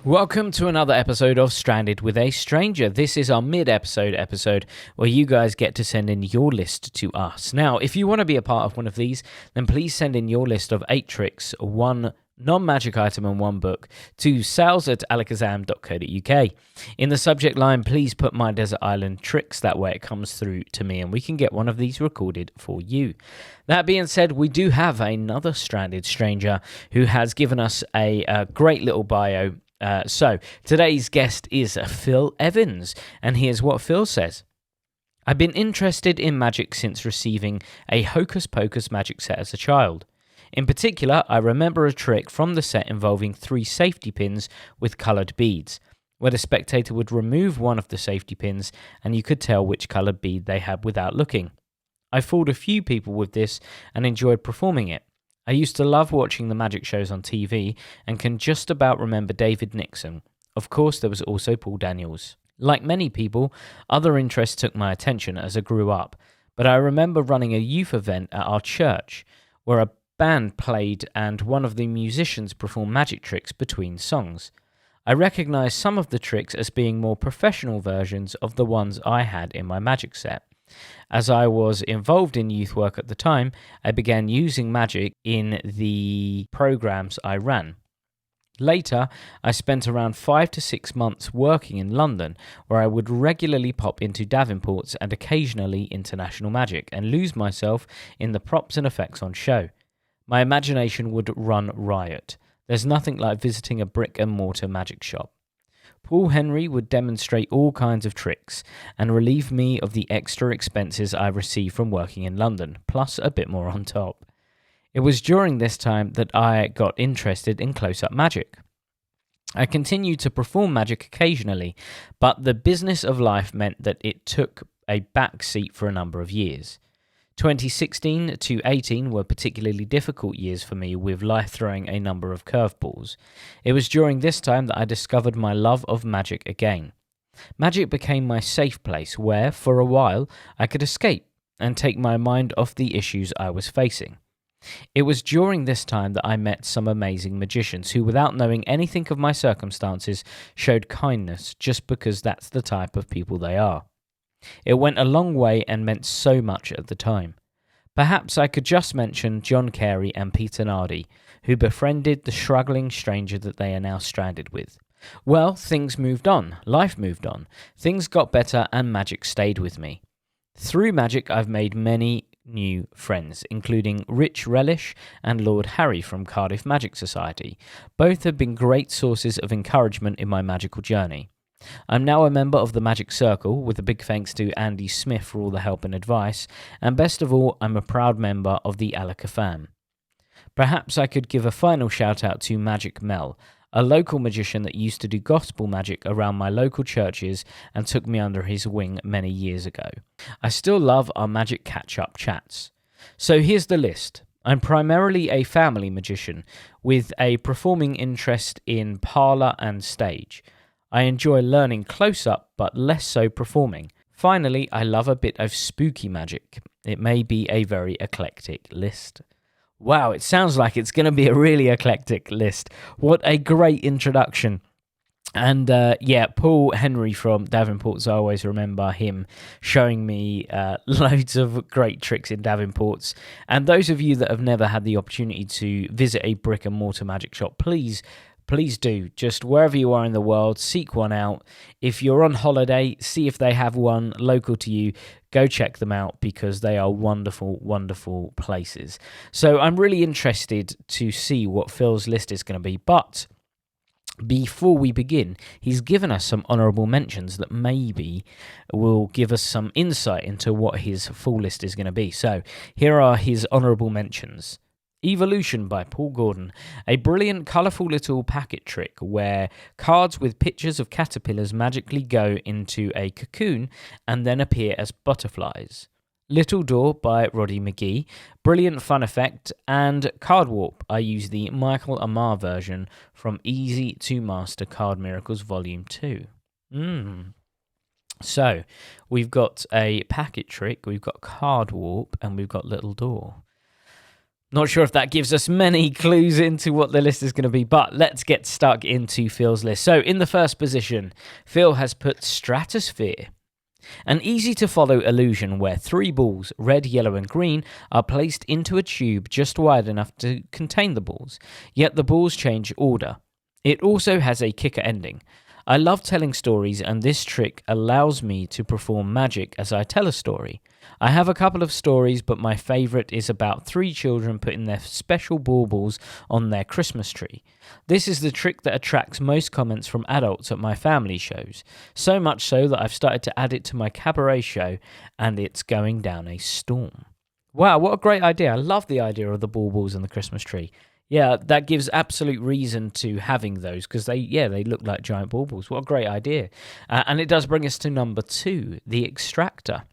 Welcome to another episode of Stranded with a Stranger. This is our mid-episode episode where you guys get to send in your list to us. Now, if you want to be a part of one of these, then please send in your list of 8 tricks, 1 non-magic item and 1 book to sales@alakazam.co.uk. In the subject line, please put My Desert Island Tricks. That way it comes through to me and we can get one of these recorded for you. That being said, we do have another Stranded Stranger who has given us a great little bio. So today's guest is Phill Evans, and here's what Phill says. I've been interested in magic since receiving a Hocus Pocus magic set as a child. In particular, I remember a trick from the set involving 3 safety pins with coloured beads, where the spectator would remove one of the safety pins and you could tell which coloured bead they had without looking. I fooled a few people with this and enjoyed performing it. I used to love watching the magic shows on TV and can just about remember David Nixon. Of course, there was also Paul Daniels. Like many people, other interests took my attention as I grew up, but I remember running a youth event at our church where a band played and one of the musicians performed magic tricks between songs. I recognised some of the tricks as being more professional versions of the ones I had in my magic set. As I was involved in youth work at the time, I began using magic in the programs I ran. Later, I spent around 5 to 6 months working in London, where I would regularly pop into Davenport's and occasionally International Magic and lose myself in the props and effects on show. My imagination would run riot. There's nothing like visiting a brick and mortar magic shop. Paul Henry would demonstrate all kinds of tricks and relieve me of the extra expenses I received from working in London, plus a bit more on top. It was during this time that I got interested in close-up magic. I continued to perform magic occasionally, but the business of life meant that it took a back seat for a number of years. 2016 to 18 were particularly difficult years for me, with life throwing a number of curveballs. It was during this time that I discovered my love of magic again. Magic became my safe place where, for a while, I could escape and take my mind off the issues I was facing. It was during this time that I met some amazing magicians who, without knowing anything of my circumstances, showed kindness just because that's the type of people they are. It went a long way and meant so much at the time. Perhaps I could just mention John Carey and Peter Nardi, who befriended the struggling stranger that they are now stranded with. Well, things moved on, life moved on, things got better and magic stayed with me. Through magic I've made many new friends, including Rich Relish and Lord Harry from Cardiff Magic Society. Both have been great sources of encouragement in my magical journey. I'm now a member of the Magic Circle, with a big thanks to Andy Smith for all the help and advice, and best of all, I'm a proud member of the Alakazam. Perhaps I could give a final shout out to Magic Mel, a local magician that used to do gospel magic around my local churches and took me under his wing many years ago. I still love our magic catch-up chats. So here's the list. I'm primarily a family magician, with a performing interest in parlour and stage. I enjoy learning close-up, but less so performing. Finally, I love a bit of spooky magic. It may be a very eclectic list. Wow, it sounds like it's going to be a really eclectic list. What a great introduction. And Paul Henry from Davenport, so I always remember him showing me loads of great tricks in Davenport's. And those of you that have never had the opportunity to visit a brick and mortar magic shop, please do. Just wherever you are in the world, seek one out. If you're on holiday, see if they have one local to you. Go check them out because they are wonderful, wonderful places. So I'm really interested to see what Phil's list is going to be. But before we begin, he's given us some honourable mentions that maybe will give us some insight into what his full list is going to be. So here are his honourable mentions. Evolution by Paul Gordon, a brilliant colourful little packet trick where cards with pictures of caterpillars magically go into a cocoon and then appear as butterflies. Little Door by Roddy McGee, brilliant fun effect, and Card Warp. I use the Michael Amar version from Easy to Master Card Miracles Volume 2. So, we've got a packet trick, we've got Card Warp, and we've got Little Door. Not sure if that gives us many clues into what the list is going to be, but let's get stuck into Phil's list. So in the first position, Phill has put Stratosphere. An easy-to-follow illusion where 3 balls, red, yellow and green, are placed into a tube just wide enough to contain the balls, yet the balls change order. It also has a kicker ending. I love telling stories, and this trick allows me to perform magic as I tell a story. I have a couple of stories, but my favourite is about 3 children putting their special baubles on their Christmas tree. This is the trick that attracts most comments from adults at my family shows, so much so that I've started to add it to my cabaret show, and it's going down a storm. Wow, what a great idea. I love the idea of the baubles on the Christmas tree. Yeah, that gives absolute reason to having those, because they look like giant baubles. What a great idea. And it does bring us to number 2, the extractor.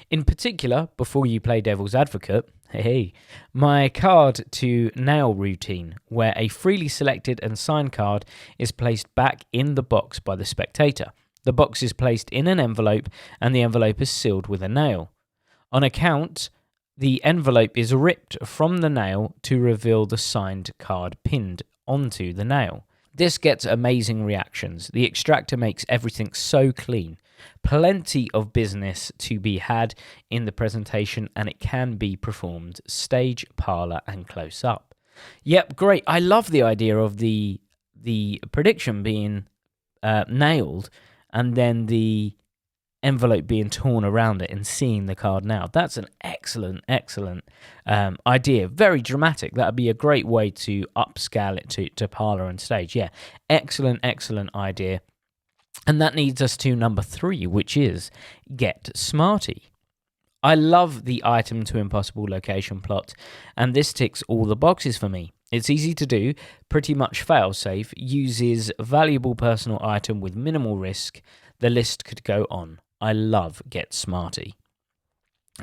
In particular, before you play devil's advocate, my card to nail routine, where a freely selected and signed card is placed back in the box by the spectator. The box is placed in an envelope, and the envelope is sealed with a nail. On a count, the envelope is ripped from the nail to reveal the signed card pinned onto the nail. This gets amazing reactions. The extractor makes everything so clean. Plenty of business to be had in the presentation, and it can be performed stage, parlour and close up. Yep, great. I love the idea of the prediction being nailed and then the envelope being torn around it and seeing the card now. That's an excellent idea. Very dramatic. That would be a great way to upscale it to parlour and stage. Yeah, excellent idea. And that leads us to number 3, which is Get Smarty. I love the item to impossible location plot, and this ticks all the boxes for me. It's easy to do, pretty much fail-safe, uses valuable personal item with minimal risk. The list could go on. I love Get Smarty.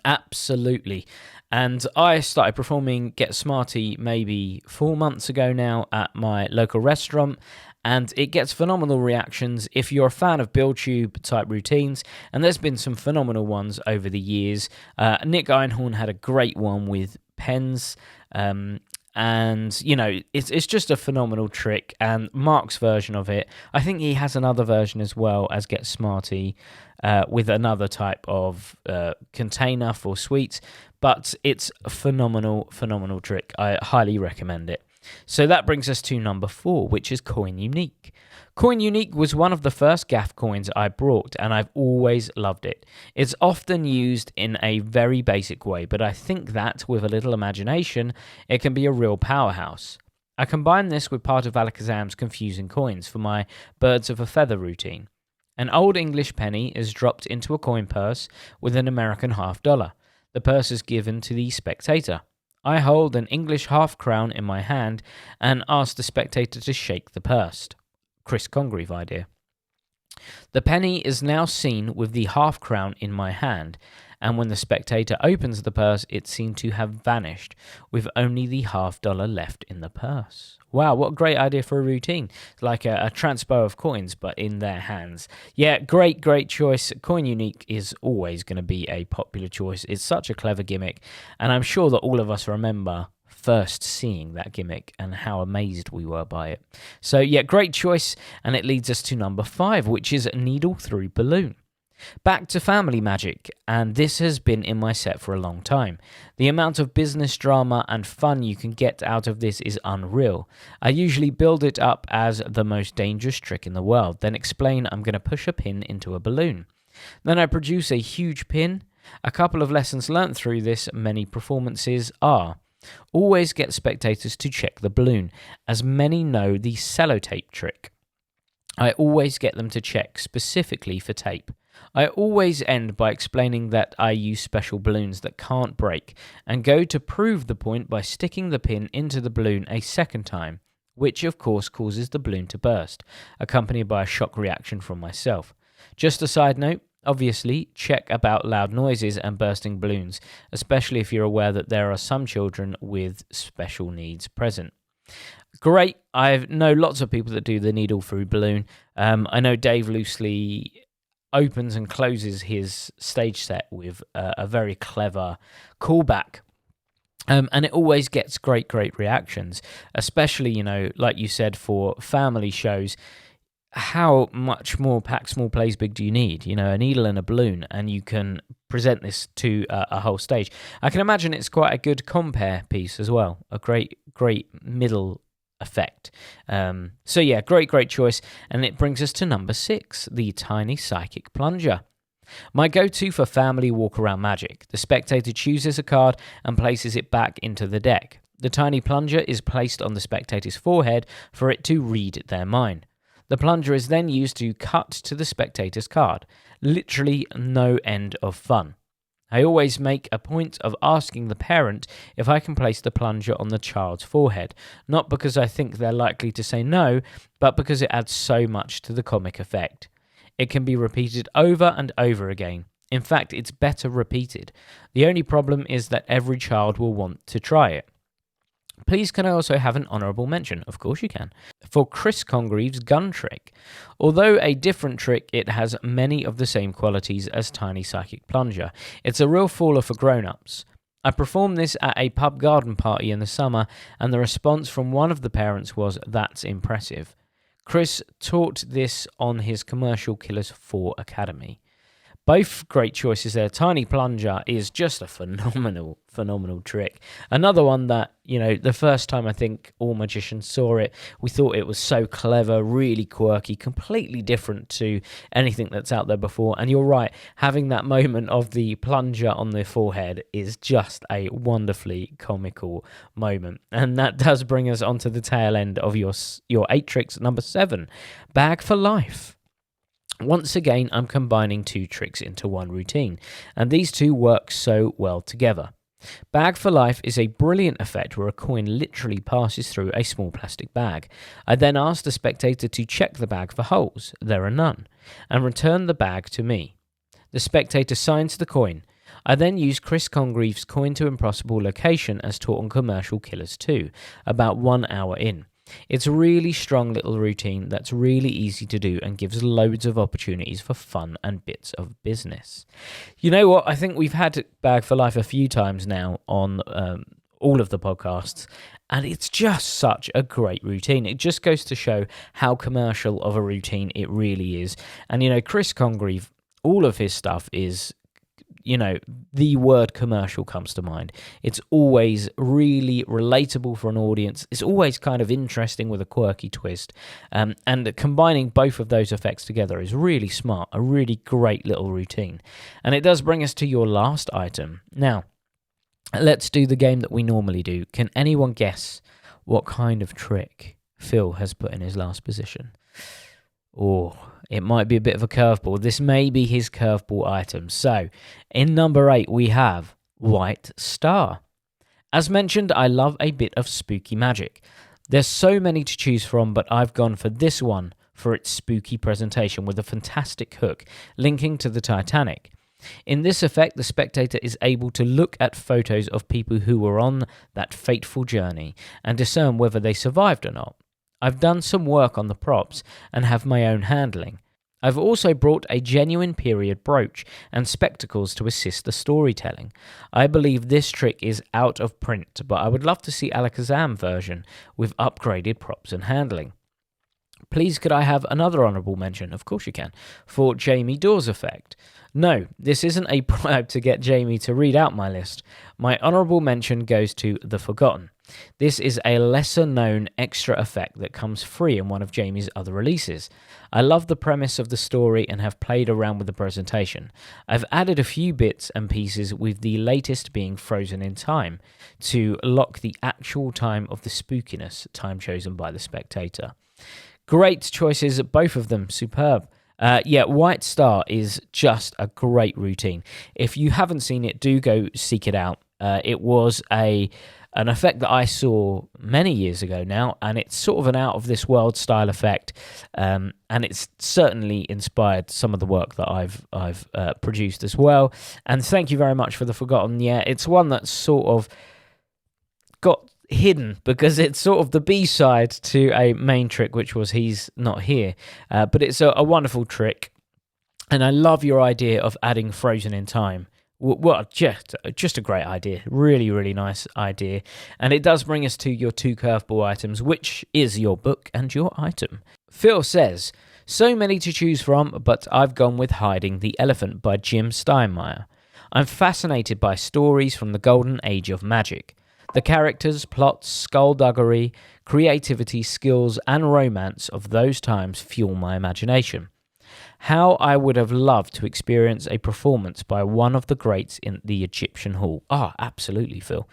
Absolutely. And I started performing Get Smarty maybe 4 months ago now at my local restaurant, and it gets phenomenal reactions if you're a fan of BuildTube type routines, and there's been some phenomenal ones over the years. Nick Einhorn had a great one with pens, and, you know, it's just a phenomenal trick. And Mark's version of it, I think he has another version as well as Get Smarty, with another type of container for sweets. But it's a phenomenal trick. I highly recommend it. So that brings us to number 4, which is Coin Unique. Coin Unique was one of the first gaff coins I brought, and I've always loved it. It's often used in a very basic way, but I think that, with a little imagination, it can be a real powerhouse. I combine this with part of Alakazam's Confusing Coins for my Birds of a Feather routine. An old English penny is dropped into a coin purse with an American $50. The purse is given to the spectator. I hold an English half-crown in my hand and ask the spectator to shake the purse. Chris Congreve idea. The penny is now seen with the half-crown in my hand, and when the spectator opens the purse, it's seen to have vanished, with only the $50 left in the purse. Wow, what a great idea for a routine. It's like a transpo of coins, but in their hands. Yeah, great choice. Coin Unique is always going to be a popular choice. It's such a clever gimmick, and I'm sure that all of us remember first seeing that gimmick and how amazed we were by it. So yeah, great choice, and it leads us to number 5, which is Needle Through Balloon. Back to family magic, and this has been in my set for a long time. The amount of business drama and fun you can get out of this is unreal. I usually build it up as the most dangerous trick in the world, then explain I'm going to push a pin into a balloon. Then I produce a huge pin. A couple of lessons learnt through this many performances are: always get spectators to check the balloon, as many know the sellotape trick. I always get them to check specifically for tape. I always end by explaining that I use special balloons that can't break, and go to prove the point by sticking the pin into the balloon a second time, which of course causes the balloon to burst, accompanied by a shock reaction from myself. Just a side note, obviously check about loud noises and bursting balloons, especially if you're aware that there are some children with special needs present. Great. I know lots of people that do the needle through balloon. I know Dave loosely opens and closes his stage set with a very clever callback And it always gets great reactions, especially, like you said, for family shows. How much more pack small plays big do you need? A needle and a balloon, and you can present this to a whole stage. I can imagine it's quite a good compare piece as well. A great middle effect. So yeah, great choice. And it brings us to number 6, the Tiny Psychic Plunger. My go-to for family walk-around magic. The spectator chooses a card and places it back into the deck. The Tiny Plunger is placed on the spectator's forehead for it to read their mind. The plunger is then used to cut to the spectator's card. Literally no end of fun. I always make a point of asking the parent if I can place the plunger on the child's forehead, not because I think they're likely to say no, but because it adds so much to the comic effect. It can be repeated over and over again. In fact, it's better repeated. The only problem is that every child will want to try it. Please can I also have an honourable mention? Of course you can. For Chris Congreve's gun trick. Although a different trick, it has many of the same qualities as Tiny Psychic Plunger. It's a real faller for grown-ups. I performed this at a pub garden party in the summer, and the response from one of the parents was, "That's impressive." Chris taught this on his Commercial Killers 4 Academy. Both great choices there. Tiny Plunger is just a phenomenal trick. Another one that, the first time I think all magicians saw it, we thought it was so clever, really quirky, completely different to anything that's out there before. And you're right, having that moment of the plunger on the forehead is just a wonderfully comical moment. And that does bring us onto the tail end of your 8 tricks. Number 7, Bag for Life. Once again, I'm combining 2 tricks into one routine, and these 2 work so well together. Bag for Life is a brilliant effect where a coin literally passes through a small plastic bag. I then ask the spectator to check the bag for holes, there are none, and return the bag to me. The spectator signs the coin. I then use Chris Congreve's Coin to Impossible location as taught on Commercial Killers 2, about 1 hour in. It's a really strong little routine that's really easy to do and gives loads of opportunities for fun and bits of business. You know what? I think we've had Bag for Life a few times now on all of the podcasts, and it's just such a great routine. It just goes to show how commercial of a routine it really is. And, Chris Congreve, all of his stuff is... the word commercial comes to mind. It's always really relatable for an audience. It's always kind of interesting with a quirky twist. And combining both of those effects together is really smart, a really great little routine. And it does bring us to your last item. Now, let's do the game that we normally do. Can anyone guess what kind of trick Phill has put in his last position? Oh, it might be a bit of a curveball. This may be his curveball item. So, in number 8, we have White Star. As mentioned, I love a bit of spooky magic. There's so many to choose from, but I've gone for this one for its spooky presentation with a fantastic hook linking to the Titanic. In this effect, the spectator is able to look at photos of people who were on that fateful journey and discern whether they survived or not. I've done some work on the props and have my own handling. I've also brought a genuine period brooch and spectacles to assist the storytelling. I believe this trick is out of print, but I would love to see Alakazam version with upgraded props and handling. Please could I have another honourable mention? Of course you can. For Jamie Daws effect. No, this isn't a bribe to get Jamie to read out my list. My honourable mention goes to The Forgotten. This is a lesser-known extra effect that comes free in one of Jamie's other releases. I love the premise of the story and have played around with the presentation. I've added a few bits and pieces, with the latest being Frozen in Time, to lock the actual time of the spookiness, time chosen by the spectator. Great choices, both of them superb. White Star is just a great routine. If you haven't seen it, do go seek it out. It was an effect that I saw many years ago now, and it's sort of an out-of-this-world style effect, and it's certainly inspired some of the work that I've produced as well. And thank you very much for The Forgotten. Yeah, it's one that's sort of got hidden because it's sort of the B-side to a main trick, which was He's Not Here. But it's a wonderful trick, and I love your idea of adding Frozen in Time Well, just a great idea. Really, really nice idea. And it does bring us to your 2 curveball items, which is your book and your item. Phill says, so many to choose from, but I've gone with Hiding the Elephant by Jim Steinmeier. I'm fascinated by stories from the golden age of magic. The characters, plots, skullduggery, creativity, skills, and romance of those times fuel my imagination. How I would have loved to experience a performance by one of the greats in the Egyptian Hall. Absolutely, Phill.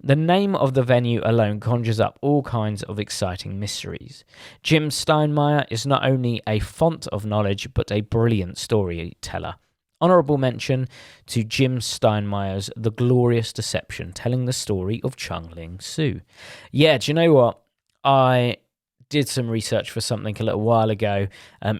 The name of the venue alone conjures up all kinds of exciting mysteries. Jim Steinmeier is not only a font of knowledge, but a brilliant storyteller. Honourable mention to Jim Steinmeier's The Glorious Deception, telling the story of Chung Ling Soo. Yeah, do you know what? I did some research for something a little while ago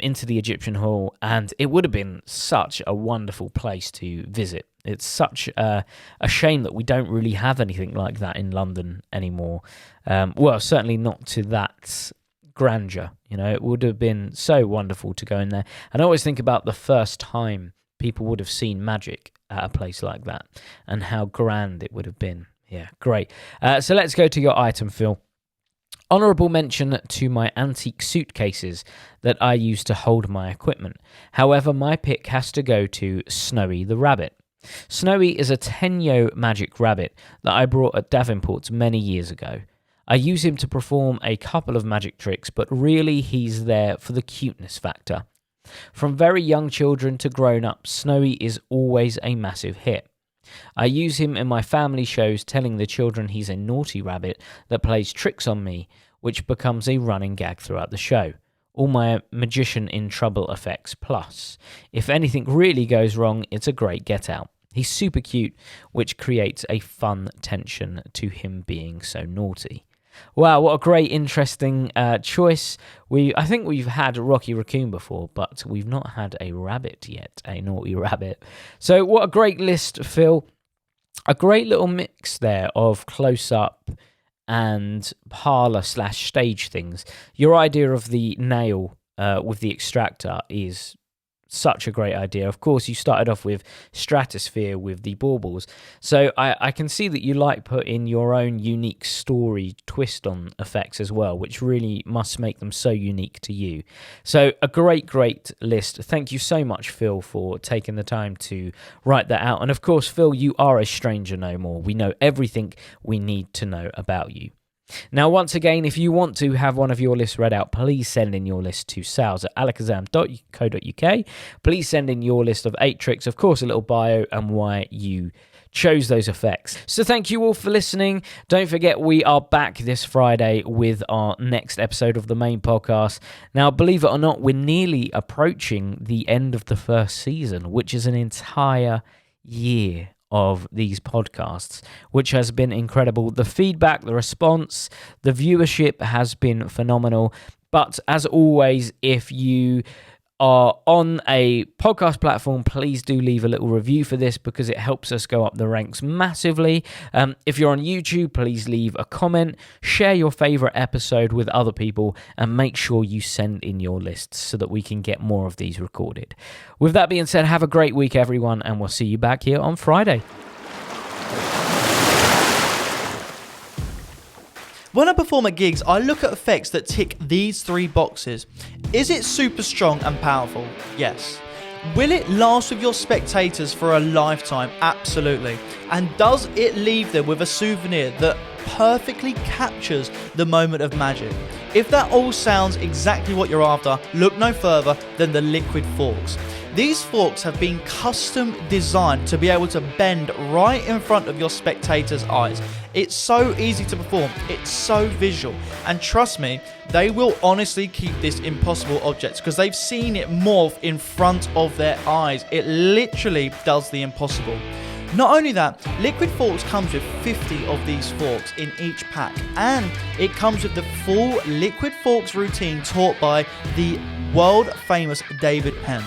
into the Egyptian Hall, and it would have been such a wonderful place to visit. It's such a shame that we don't really have anything like that in London anymore. Well, certainly not to that grandeur. You know, it would have been so wonderful to go in there. And I always think about the first time people would have seen magic at a place like that and how grand it would have been. Yeah, great. So let's go to your item, Phill. Honourable mention to my antique suitcases that I use to hold my equipment. However, my pick has to go to Snowy the Rabbit. Snowy is a Tenyo magic rabbit that I brought at Davenport many years ago. I use him to perform a couple of magic tricks, but really he's there for the cuteness factor. From very young children to grown-ups, Snowy is always a massive hit. I use him in my family shows, telling the children he's a naughty rabbit that plays tricks on me, which becomes a running gag throughout the show. All my magician in trouble effects plus. If anything really goes wrong, it's a great get-out. He's super cute, which creates a fun tension to him being so naughty. Wow, what a great, interesting choice. I think we've had Rocky Raccoon before, but we've not had a rabbit yet, a naughty rabbit. So what a great list, Phill. A great little mix there of close-up and parlour/stage things. Your idea of the nail with the extractor is such a great idea. Of course, you started off with Stratosphere with the baubles. So I can see that you like putting your own unique story twist on effects as well, which really must make them so unique to you. So a great list. Thank you so much, Phill, for taking the time to write that out. And of course, Phill, you are a stranger no more. We know everything we need to know about you. Now, once again, if you want to have one of your lists read out, please send in your list to sales@alakazam.co.uk. Please send in your list of 8 tricks, of course, a little bio and why you chose those effects. So thank you all for listening. Don't forget, we are back this Friday with our next episode of the main podcast. Now, believe it or not, we're nearly approaching the end of the first season, which is an entire year of these podcasts, which has been incredible. The feedback, the response, the viewership has been phenomenal. But as always, if you are on a podcast platform, please do leave a little review for this because it helps us go up the ranks massively. If you're on YouTube, please leave a comment, share your favorite episode with other people, and make sure you send in your lists so that we can get more of these recorded. With that being said, have a great week, everyone, and we'll see you back here on Friday. When I perform at gigs, I look at effects that tick these 3 boxes. Is it super strong and powerful? Yes. Will it last with your spectators for a lifetime? Absolutely. And does it leave them with a souvenir that perfectly captures the moment of magic? If that all sounds exactly what you're after, look no further than the liquid forks. These forks have been custom designed to be able to bend right in front of your spectators' eyes. It's so easy to perform, it's so visual, and trust me, they will honestly keep this impossible object because they've seen it morph in front of their eyes. It literally does the impossible. Not only that, Liquid Forks comes with 50 of these forks in each pack, and it comes with the full Liquid Forks routine taught by the world famous David Penn.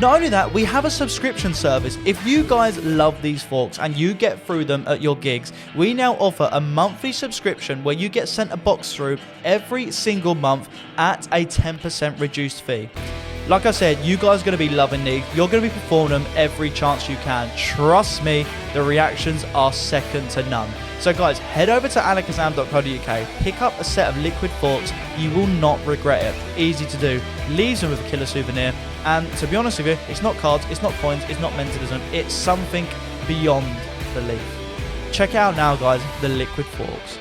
Not only that, we have a subscription service. If you guys love these forks and you get through them at your gigs, we now offer a monthly subscription where you get sent a box through every single month at a 10% reduced fee. Like I said, you guys are going to be loving these. You're going to be performing them every chance you can. Trust me, the reactions are second to none. So guys, head over to alakazam.co.uk, pick up a set of liquid forks. You will not regret it. Easy to do. Leaves them with a killer souvenir. And to be honest with you, it's not cards, it's not coins, it's not mentalism. It's something beyond belief. Check it out now, guys, the liquid forks.